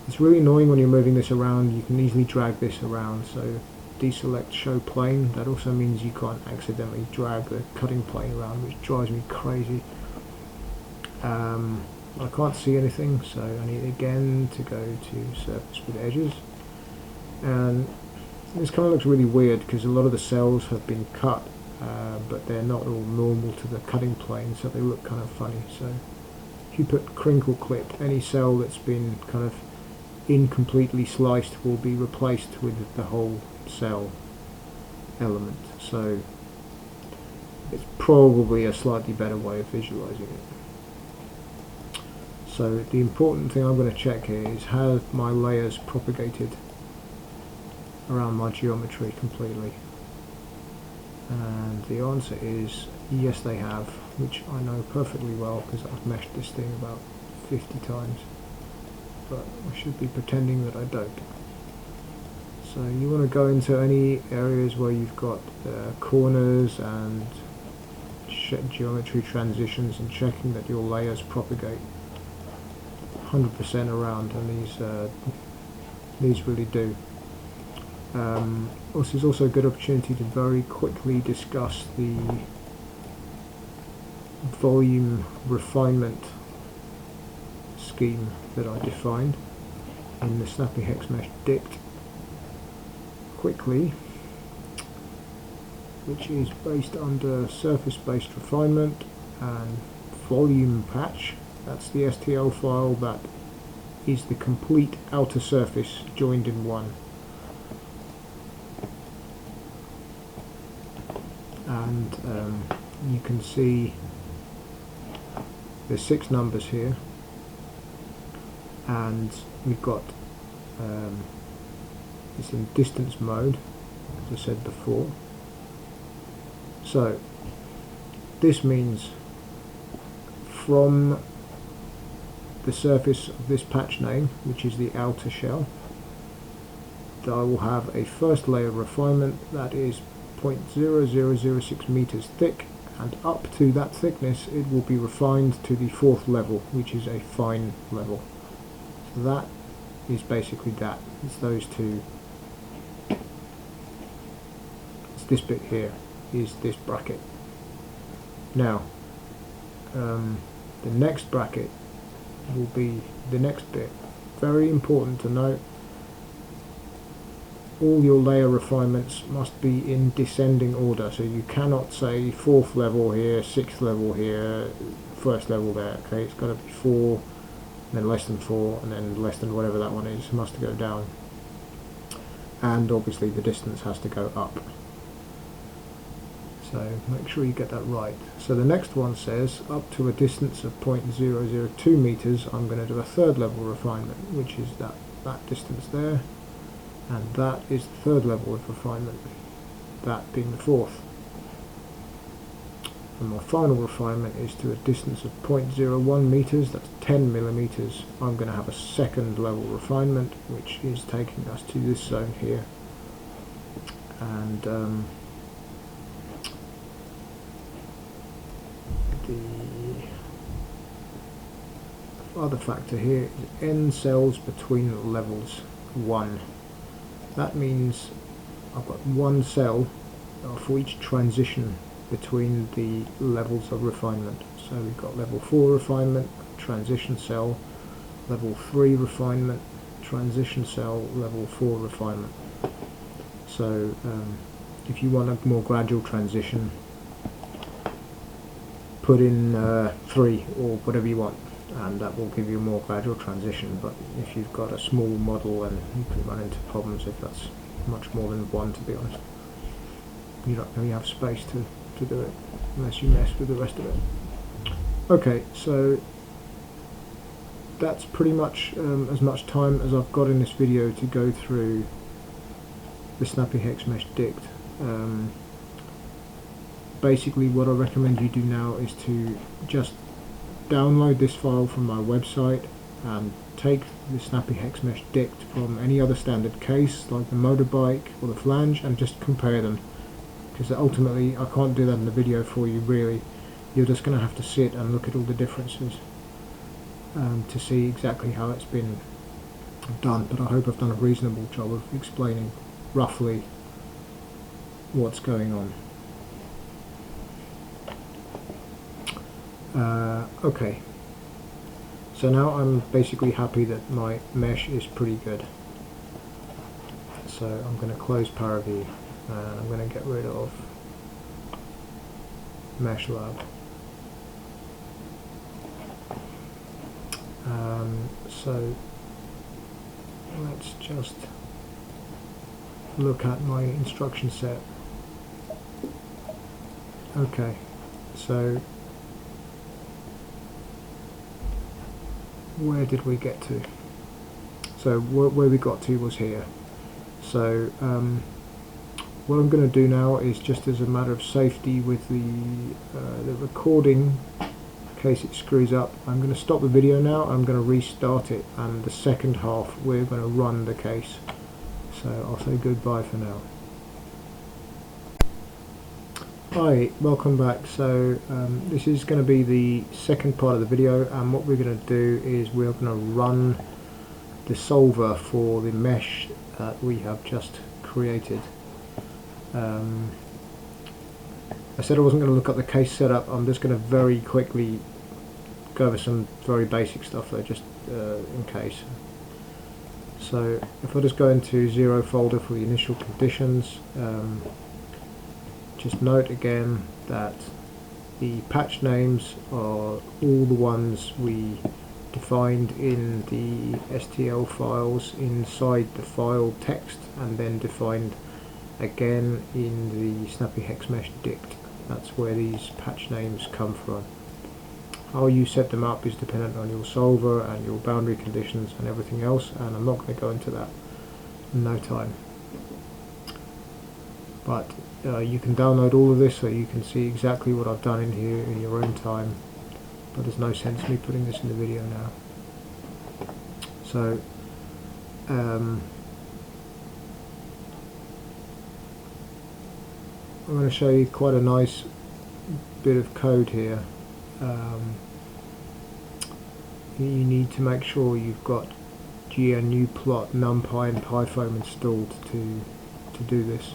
It's really annoying when you're moving this around. You can easily drag this around, so deselect show plane. That also means you can't accidentally drag the cutting plane around, which drives me crazy. I can't see anything, so I need again to go to surface with edges, and this kind of looks really weird because a lot of the cells have been cut, but they're not all normal to the cutting plane, so they look kind of funny. So if you put crinkle clip, any cell that's been kind of incompletely sliced will be replaced with the whole cell element. So it's probably a slightly better way of visualizing it. So the important thing I'm going to check here is, have my layers propagated around my geometry completely? And the answer is yes, they have, which I know perfectly well because I've meshed this thing about 50 times, but I should be pretending that I don't. So you want to go into any areas where you've got corners and geometry transitions and checking that your layers propagate 100% around, and these really do. This is also a good opportunity to very quickly discuss the volume refinement scheme that I defined in the SnappyHexMesh dict quickly, which is based under surface-based refinement and volume patch. That's the STL file that is the complete outer surface joined in one. And you can see there's 6 numbers here, and we've got it's in distance mode, as I said before. So this means from the surface of this patch name, which is the outer shell, that I will have a first layer of refinement that is 0.0006 meters thick, and up to that thickness it will be refined to the 4th level, which is a fine level. So that is basically that. It's those two. It's this bit here is this bracket. Now the next bracket will be the next bit. Very important to note, all your layer refinements must be in descending order, so you cannot say 4th level here, 6th level here, 1st level there. Okay, it's got to be 4, then less than 4, and then less than whatever that one is. It must go down, and obviously the distance has to go up. So make sure you get that right. So the next one says up to a distance of 0.002 meters I'm going to do a 3rd level refinement, which is that distance there, and that is the 3rd level of refinement, that being the 4th. And my final refinement is to a distance of 0.01 meters, that's 10 millimeters. I'm going to have a 2nd level refinement, which is taking us to this zone here. And the other factor here is n cells between levels 1. That means I've got 1 cell for each transition between the levels of refinement. So we've got level 4 refinement, transition cell, level 3 refinement, transition cell, level 4 refinement. So if you want a more gradual transition, put in 3 or whatever you want, and that will give you a more gradual transition. But if you've got a small model, then you can run into problems if that's much more than 1, to be honest. You don't really have space to do it unless you mess with the rest of it. Okay, so that's pretty much as much time as I've got in this video to go through the SnappyHexMesh dict. Basically what I recommend you do now is to just download this file from my website and take the SnappyHexMesh dict from any other standard case like the motorbike or the flange and just compare them, because ultimately I can't do that in the video for you really. You're just going to have to sit and look at all the differences to see exactly how it's been done, but I hope I've done a reasonable job of explaining roughly what's going on. Okay, so now I'm basically happy that my mesh is pretty good. So I'm going to close ParaView and I'm going to get rid of Mesh Lab. So let's just look at my instruction set. Okay, so where did we get to? So where we got to was here. So what I'm going to do now is, just as a matter of safety with the recording, in case it screws up, I'm going to stop the video now. I'm going to restart it, and the second half we're going to run the case. So I'll say goodbye for now. Hi, welcome back. So this is going to be the second part of the video, and what we're going to do is we're going to run the solver for the mesh that we have just created. I said I wasn't going to look up the case setup. I'm just going to very quickly go over some very basic stuff though, just in case. So if I just go into 0 folder for the initial conditions, just note again that the patch names are all the ones we defined in the STL files inside the file text, and then defined again in the SnappyHexMesh dict. That's where these patch names come from. How you set them up is dependent on your solver and your boundary conditions and everything else, and I'm not going to go into that in no time. But you can download all of this so you can see exactly what I've done in here in your own time, but there's no sense me putting this in the video now. So I'm going to show you quite a nice bit of code here. You need to make sure you've got GNUplot, NumPy and PyFoam installed to do this.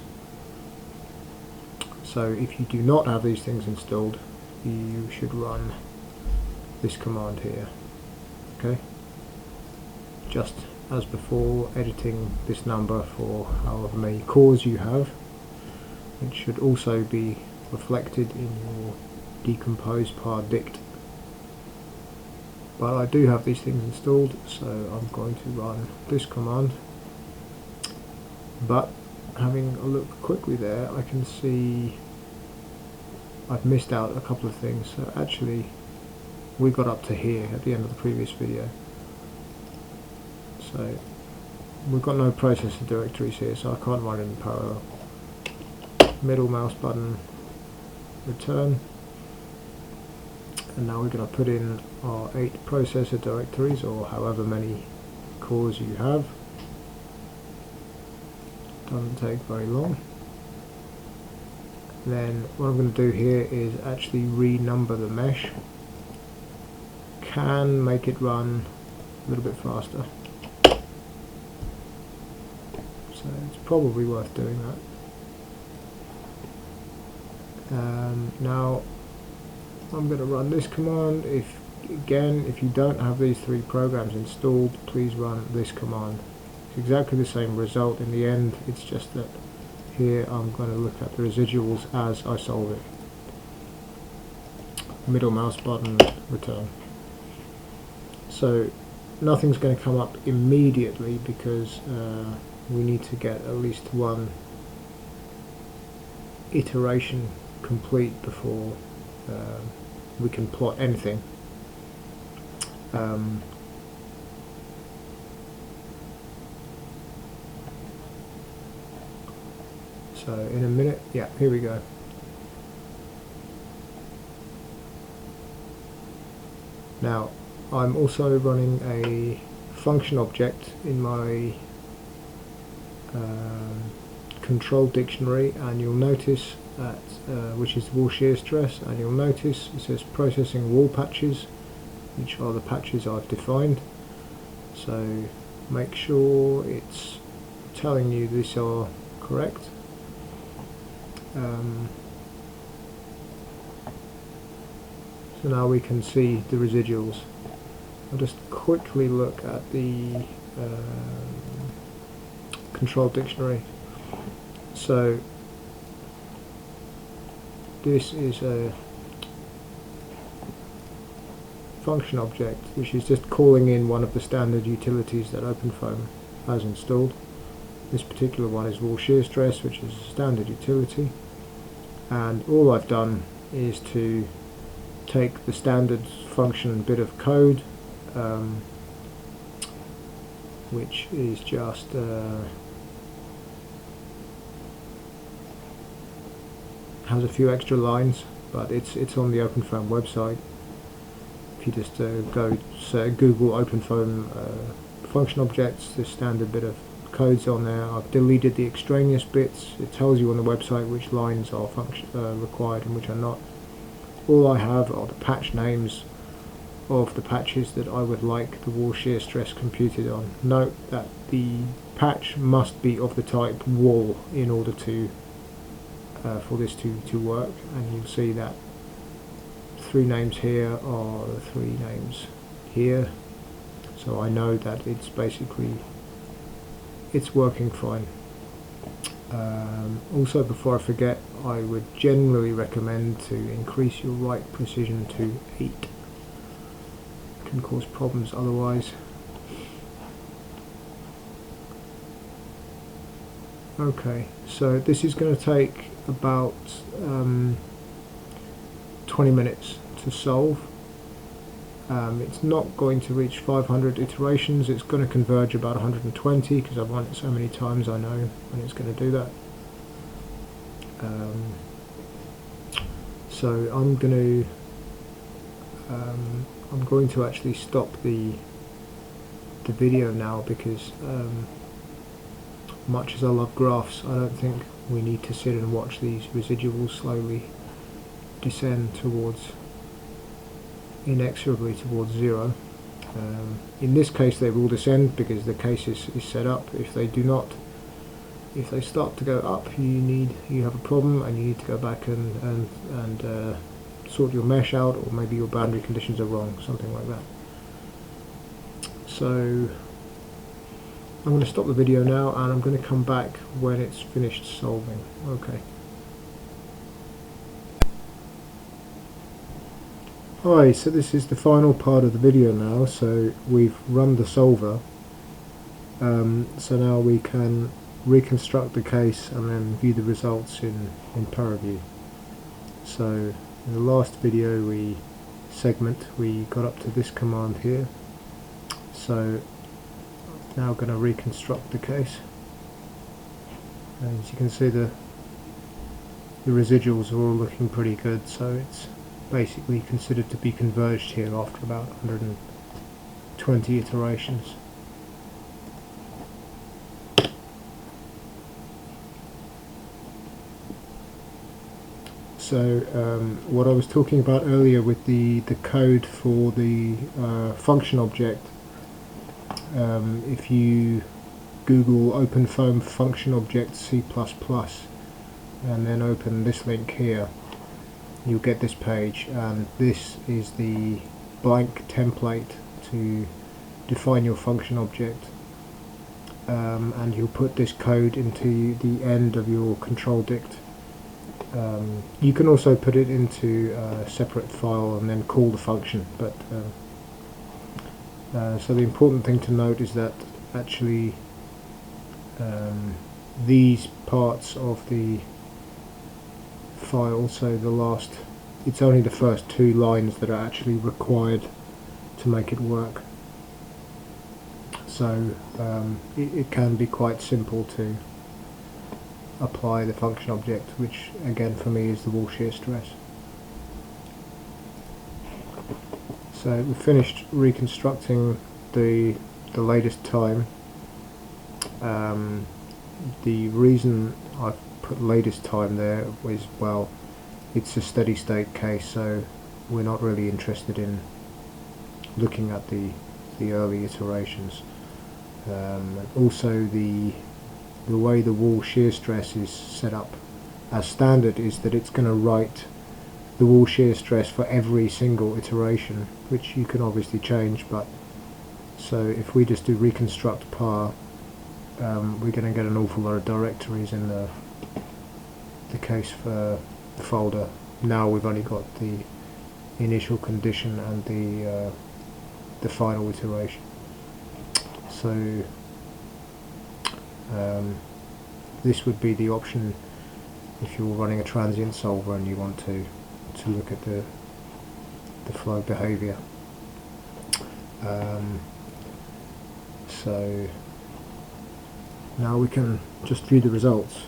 So if you do not have these things installed, you should run this command here. Okay, just as before, editing this number for however many cores you have. It should also be reflected in your decomposed par dict. But I do have these things installed, so I'm going to run this command. But having a look quickly there, I can see I've missed out a couple of things. So actually we got up to here at the end of the previous video. So we've got no processor directories here, so I can't run it in parallel. Middle mouse button, return, and now we're going to put in our 8 processor directories, or however many cores you have. Doesn't take very long. Then what I'm going to do here is actually renumber the mesh. Can make it run a little bit faster, so it's probably worth doing that. Now I'm going to run this command. If you don't have these 3 programs installed, please run this command. It's exactly the same result in the end, it's just that here I'm going to look at the residuals as I solve it. Middle mouse button, return. So nothing's going to come up immediately because we need to get at least one iteration complete before we can plot anything. So in a minute, yeah, here we go. Now I'm also running a function object in my control dictionary, and you'll notice that which is Wall Shear Stress, and you'll notice it says processing wall patches, which are the patches I've defined. So make sure it's telling you these are correct. So now we can see the residuals. I'll just quickly look at the control dictionary. So this is a function object which is just calling in one of the standard utilities that OpenFOAM has installed. This particular one is Wall Shear Stress, which is a standard utility, and all I've done is to take the standard function bit of code, which is just has a few extra lines, but it's on the OpenFOAM website. If you just go Google OpenFOAM function objects, this standard bit of code's on there. I've deleted the extraneous bits. It tells you on the website which lines are required and which are not. All I have are the patch names of the patches that I would like the Wall Shear Stress computed on. Note that the patch must be of the type wall in order to for this to work, and you'll see that 3 names here are the 3 names here, so I know that it's basically working fine. Also, before I forget, I would generally recommend to increase your write precision to 8. It can cause problems otherwise. Okay, so this is going to take about 20 minutes to solve. It's not going to reach 500 iterations. It's going to converge about 120 because I've run it so many times. I know when it's going to do that. So I'm going to actually stop the video now, because much as I love graphs, I don't think we need to sit and watch these residuals slowly descend inexorably towards 0. In this case they will descend because the case is set up. If they start to go up, you have a problem, and you need to go back and sort your mesh out, or maybe your boundary conditions are wrong, something like that. So I'm going to stop the video now, and I'm going to come back when it's finished solving. Okay. Hi, so this is the final part of the video now. So we've run the solver, so now we can reconstruct the case and then view the results in ParaView. So in the last video we got up to this command here, so I'm now going to reconstruct the case, and as you can see the residuals are all looking pretty good, so it's basically considered to be converged here after about 120 iterations. So what I was talking about earlier with the code for the function object, if you Google OpenFOAM function object C++ and then open this link here, you'll get this page, and this is the blank template to define your function object, and you'll put this code into the end of your control dict. You can also put it into a separate file and then call the function, but so the important thing to note is that actually these parts of the file, so it's only the first 2 lines that are actually required to make it work. So it can be quite simple to apply the function object, which again for me is the wall shear stress. So we've finished reconstructing the latest time. The reason I've put latest time there is, well, it's a steady state case, so we're not really interested in looking at the early iterations. Also the way the wall shear stress is set up as standard is that it's going to write the wall shear stress for every single iteration, which you can obviously change, but so if we just do reconstruct par, we're going to get an awful lot of directories in the case for the folder. Now we've only got the initial condition and the final iteration. So this would be the option if you're running a transient solver and you want to look at the flow behavior. So now we can just view the results.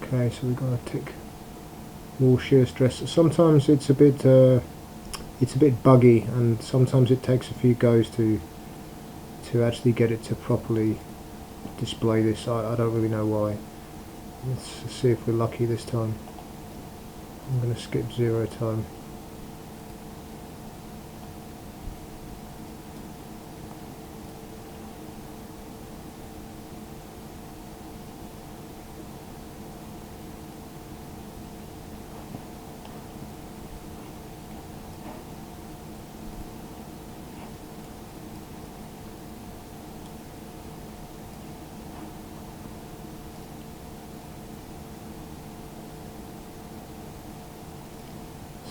Okay, so we're going to tick wall shear stress. Sometimes it's a bit buggy, and sometimes it takes a few goes to actually get it to properly display this. I don't really know why. Let's see if we're lucky this time. I'm going to skip 0 time.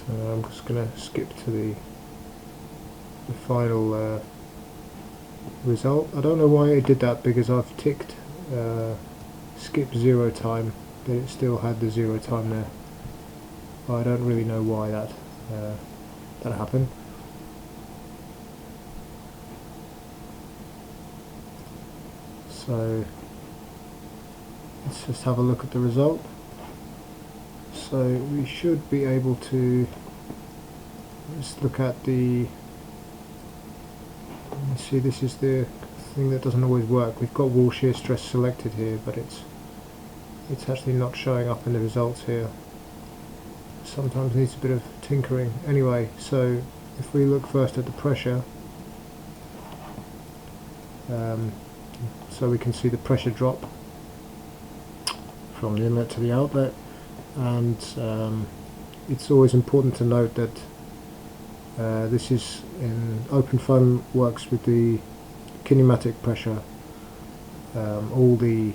So I'm just going to skip to the final result. I don't know why it did that, because I've ticked skip 0 time, but it still had the 0 time there. I don't really know why that happened. So let's just have a look at the result. So we should be able to just look at the, let's see, this is the thing that doesn't always work. We've got wall shear stress selected here, but it's actually not showing up in the results here. Sometimes needs a bit of tinkering. Anyway, so if we look first at the pressure, so we can see the pressure drop from the inlet to the outlet. And it's always important to note that this is in OpenFOAM, works with the kinematic pressure. All the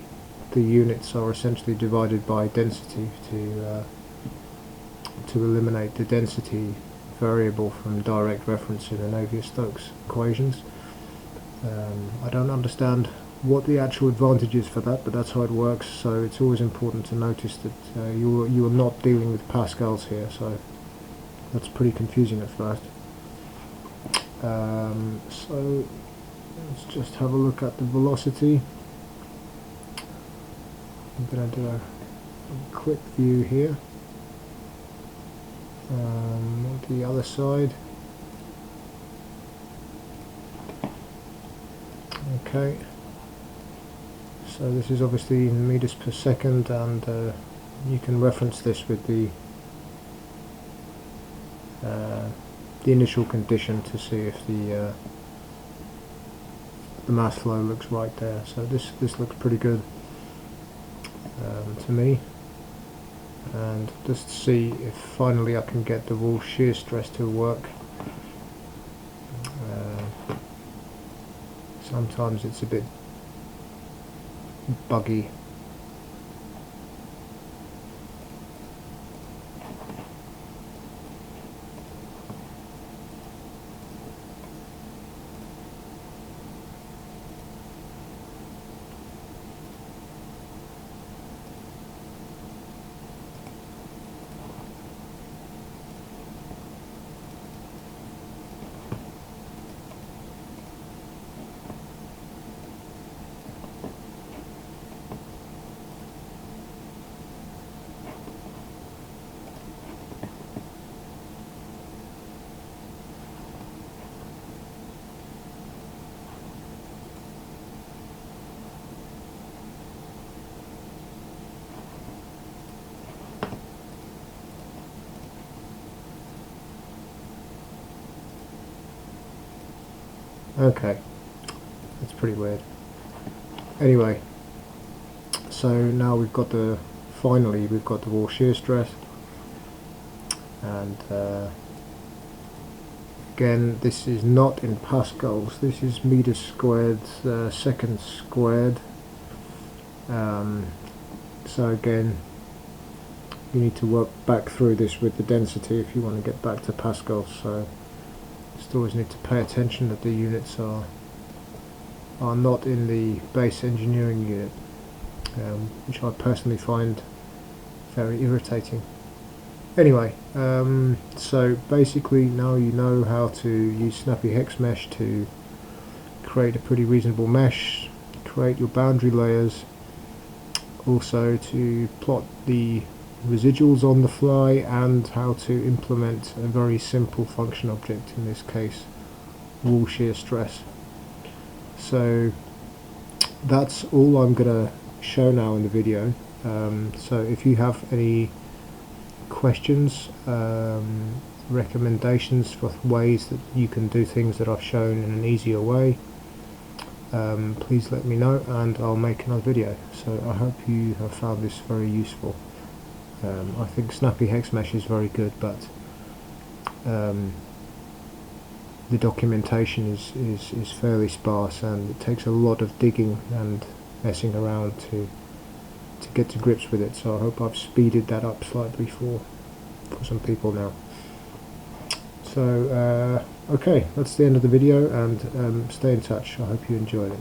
units are essentially divided by density to eliminate the density variable from direct reference in the Navier-Stokes equations. I don't understand what the actual advantage is for that, but that's how it works. So it's always important to notice that you are not dealing with pascals here, so that's pretty confusing at first. So let's just have a look at the velocity. I'm going to do a quick view here. On the other side. Okay. So this is obviously in meters per second, and you can reference this with the initial condition to see if the mass flow looks right there. So this looks pretty good to me. And just to see if finally I can get the wall shear stress to work. Sometimes it's a bit buggy. Okay, that's pretty weird. Anyway, so now finally we've got the wall shear stress, and again, this is not in pascals, this is meters squared, seconds squared. So again, you need to work back through this with the density if you want to get back to pascals, so just always need to pay attention that the units are not in the base engineering unit, which I personally find very irritating. Anyway, so basically now you know how to use SnappyHexMesh to create a pretty reasonable mesh, create your boundary layers, also to plot the residuals on the fly, and how to implement a very simple function object, in this case wall shear stress. So that's all I'm going to show now in the video. So if you have any questions, recommendations for ways that you can do things that I've shown in an easier way, please let me know and I'll make another video. So I hope you have found this very useful. I think SnappyHexMesh is very good, but the documentation is fairly sparse, and it takes a lot of digging and messing around to get to grips with it. So I hope I've speeded that up slightly for some people now. So okay, that's the end of the video, and stay in touch. I hope you enjoyed it.